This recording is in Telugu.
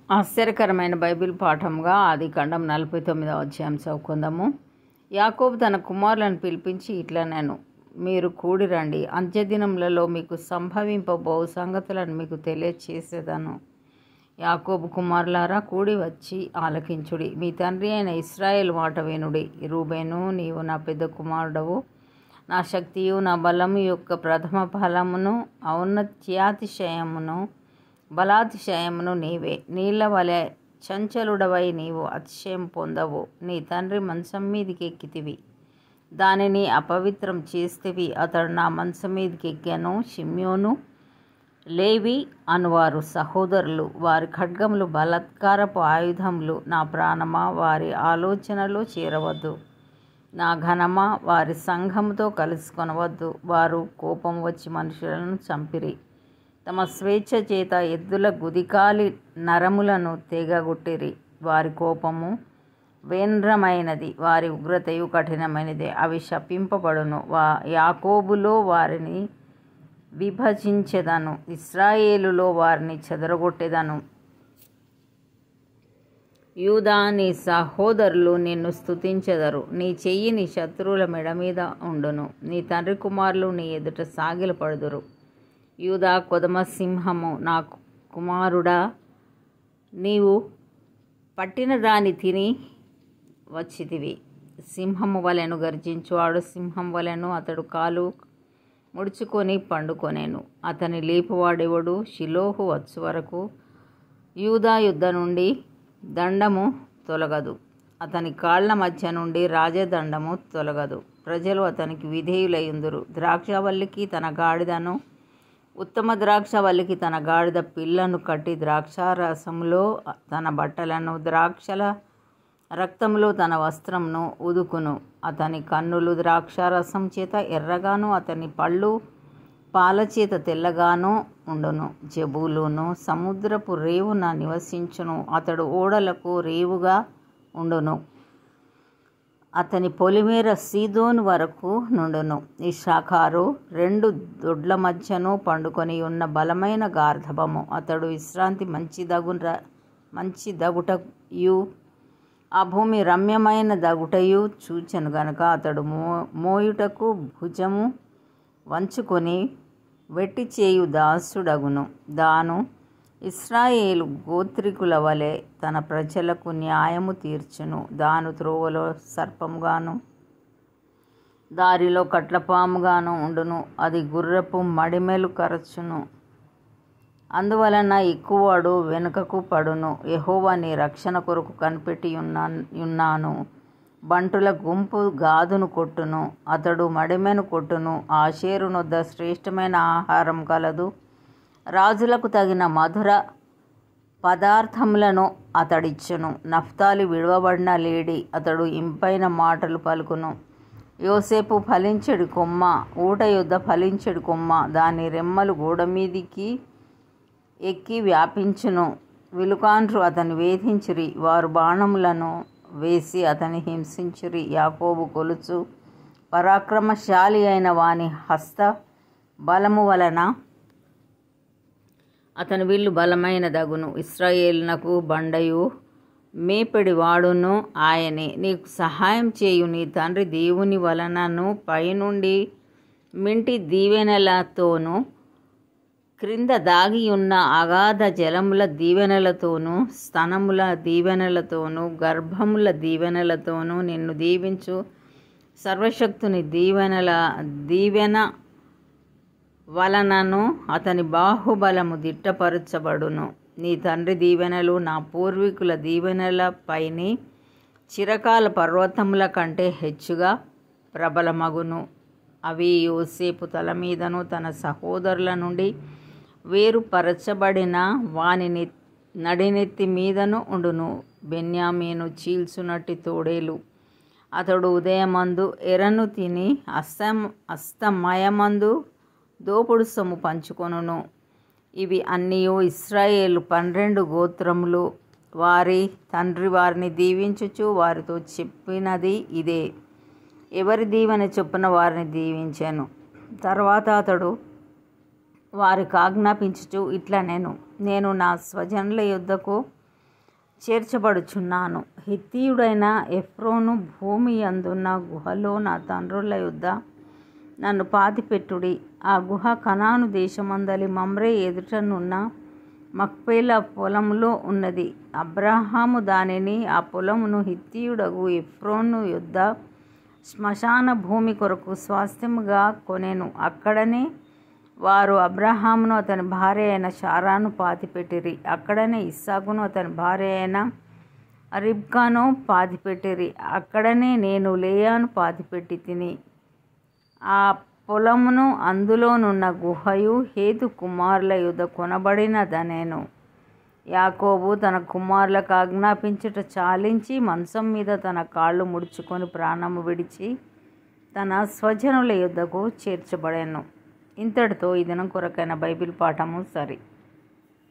ఆశ్చర్యకరమైన బైబిల్ పాఠంగా ఆదికాండం 49వ అధ్యాయం చదువుకుందాము. యాకోబు తన కుమారులను పిలిపించి ఇట్లా నేను మీరు కూడి రండి, అంత్యదినములలో మీకు సంభవింపబో సంగతులను మీకు తెలియచేసేదను. యాకోబు కుమారులారా, కూడి వచ్చి ఆలకించుడి. మీ తండ్రి అయిన ఇశ్రాయేలు మాట వినుడి. రూబేను, నీవు నా పెద్ద కుమారుడవు, నా శక్తియు నా బలము యొక్క ప్రథమ ఫలమును, ఔన్నత్యాతిశయమును బలాతిశయమును నీవే. నీళ్ల వలె చంచలుడవై నీవు అతిశయం పొందవు. నీ తండ్రి మంచం మీదికి ఎక్కితివి, దానిని అపవిత్రం చేస్తేవి. అతడు నా మంచం మీదికి ఎక్కాను. షిమ్యోను, లేవి అనువారు సహోదరులు, వారి ఖడ్గములు బలాత్కారపు ఆయుధములు. నా ప్రాణమా, వారి ఆలోచనలో చేరవద్దు. నా ఘనమా, వారి సంఘముతో కలుసుకొనవద్దు. వారు కోపం వచ్చి మనుషులను చంపిరి. తమ స్వేచ్ఛ చేత ఎద్దుల గుదికాలి నరములను తెగగొట్టిరి. వారి కోపము వేంద్రమైనది, వారి ఉగ్రతయు కఠినమైనది. అవి శపింపబడును. యాకోబులో వారిని విభజించెదను, ఇశ్రాయేలులో వారిని చెదరగొట్టెదను. యూదా, నీ సహోదరులు నిన్ను స్తుతించెదరు. నీ చెయ్యి నీ శత్రువుల మెడ మీద ఉండును. నీ తండ్రి కుమారులు నీ ఎదుట సాగిలపడుదురు. యూదా కొదమ సింహము, నా కుమారుడా, నీవు పట్టిన దాన్ని తిని వచ్చితివి. సింహము వలెను గర్జించువాడు సింహం వలెను. అతడు కాలు ముడుచుకొని పండుకొనేను. అతని లేపువాడెవడు? షిలోహు వచ్చు వరకు యూదా యుద్ధ నుండి దండము తొలగదు. అతని కాళ్ల మధ్య నుండి రాజదండము తొలగదు. ప్రజలు అతనికి విధేయులయ్యుందురు. ద్రాక్షవల్లికి తన గాడిదను, ఉత్తమ ద్రాక్షవల్లికి తన గాడిద పిల్లను కట్టి, ద్రాక్షారసములో తన బట్టలను, ద్రాక్షల రక్తములో తన వస్త్రమును ఉదుకును. అతని కన్నులు ద్రాక్షారసం చేత ఎర్రగాను, అతని పళ్ళు పాల చేత తెల్లగాను ఉండును. జెబూలూను సముద్రపు రేవున నివసించును. అతడు ఓడలకు రేవుగా ఉండును. అతని పొలిమేర సీదోను వరకు నుండును. ఇశ్శాఖారు రెండు దొడ్ల మధ్యను పండుకొని ఉన్న బలమైన గార్ధబము. అతడు విశ్రాంతి మంచి దగుటయు ఆ భూమి రమ్యమైన దగుటయు చూచెను గనుక అతడు మోయుటకు భుజము వంచుకొని వెట్టి చేయు దాసుడగును. దాను ఇశ్రాయేలు గోత్రికుల వలె తన ప్రజలకు న్యాయము తీర్చును. దాను త్రోవలో సర్పముగాను, దారిలో కట్లపాముగాను ఉండును. అది గుర్రపు మడిమెలు కరచును. అందువలన ఎక్కువాడు వెనుకకు పడును. యెహోవా నీ రక్షణ కొరకు కనిపెట్టి ఉన్నాను. బంటుల గుంపు గాదును కొట్టును. అతడు మడిమెను కొట్టును. ఆషేరు నొద్ద శ్రేష్టమైన ఆహారం కలదు. రాజులకు తగిన మధుర పదార్థములను అతడిచ్చును. నఫ్తాలి విడవబడిన లేడి, అతడు ఇంపైన మాటలు పలుకును. యోసేపు ఫలించెడు కొమ్మ, ఊట యొద్ద ఫలించెడు కొమ్మ. దాని రెమ్మలు గోడ మీదికి ఎక్కి వ్యాపించును. విలుకాండ్రు అతని వేధించిరి. వారు బాణములను వేసి అతని హింసించిరి. యాకోబు కొలుచు పరాక్రమశాలి అయిన వాని హస్త బలము వలన అతని విల్లు బలమైన దగును. ఇశ్రాయేలునకు బండయు మేపెడి వాడును ఆయనే. నీకు సహాయం చేయు నీ తండ్రి దేవుని వలనను, పైనుండి మింటి దీవెనలతోనూ, క్రింద దాగియున్న అగాధ జలముల దీవెనలతోనూ, స్తనముల దీవెనలతోనూ, గర్భముల దీవెనలతోనూ నిన్ను దీవించు సర్వశక్తుని దీవెన వలనను అతని బాహుబలము దిట్టపరచబడును. నీ తండ్రి దీవెనలు నా పూర్వీకుల దీవెనల పైని చిరకాల పర్వతముల కంటే హెచ్చుగా ప్రబలమగును. అవి యోసేపు తల మీదను, తన సహోదరుల నుండి వేరుపరచబడిన వాని నడినెత్తి మీదను ఉండును. బెన్యామీను చీల్చునట్టి తోడేలు. అతడు ఉదయమందు ఎరను తిని అస్తమయమందు దోపుడు సొమ్ము పంచుకొనును. ఇవి అన్నీయు ఇశ్రాయేలు 12 గోత్రములు. వారి తండ్రి వారిని దీవించుచు వారితో చెప్పినది ఇదే. ఎవరి దీవెన చొప్పున వారిని దీవించాను. తర్వాత అతడు వారికి ఆజ్ఞాపించుచు ఇట్లా నేను నా స్వజనుల యొద్దకు చేర్చబడుచున్నాను. హిత్తీయుడైన ఎఫ్రోను భూమి అందున్న గుహలో నా తండ్రుల యొద్ద నన్ను పాతిపెట్టుడి. ఆ గుహ కనాను దేశమందలి మమ్రే ఎదుటనున్న మక్పేల పొలంలో ఉన్నది. అబ్రహాము దానిని, ఆ పొలమును హిత్తీయుడగు ఎఫ్రోను యొద్ద శ్మశాన భూమి కొరకు స్వాస్థ్యముగా కొనెను. అక్కడనే వారు అబ్రహామును అతని భార్య అయిన శారాను పాతిపెట్టిరి. అక్కడనే ఇస్సాకును అతని భార్య అయిన రిబ్కాను పాతిపెట్టిరి. అక్కడనే నేను లేయాను పాతిపెట్టి తిని. ఆ పొలమును అందులోనున్న గుహయు హేతు కుమారుల యొద్ద కొనబడినదనెను. యాకోబు తన కుమారులకు ఆజ్ఞాపించుట చాలించి మంచం మీద తన కాళ్ళు ముడుచుకొని ప్రాణము విడిచి తన స్వజనుల యొద్దకు చేర్చబడెను. ఇంతటితో ఈ దినం కొరకైన బైబిల్ పాఠము సరి.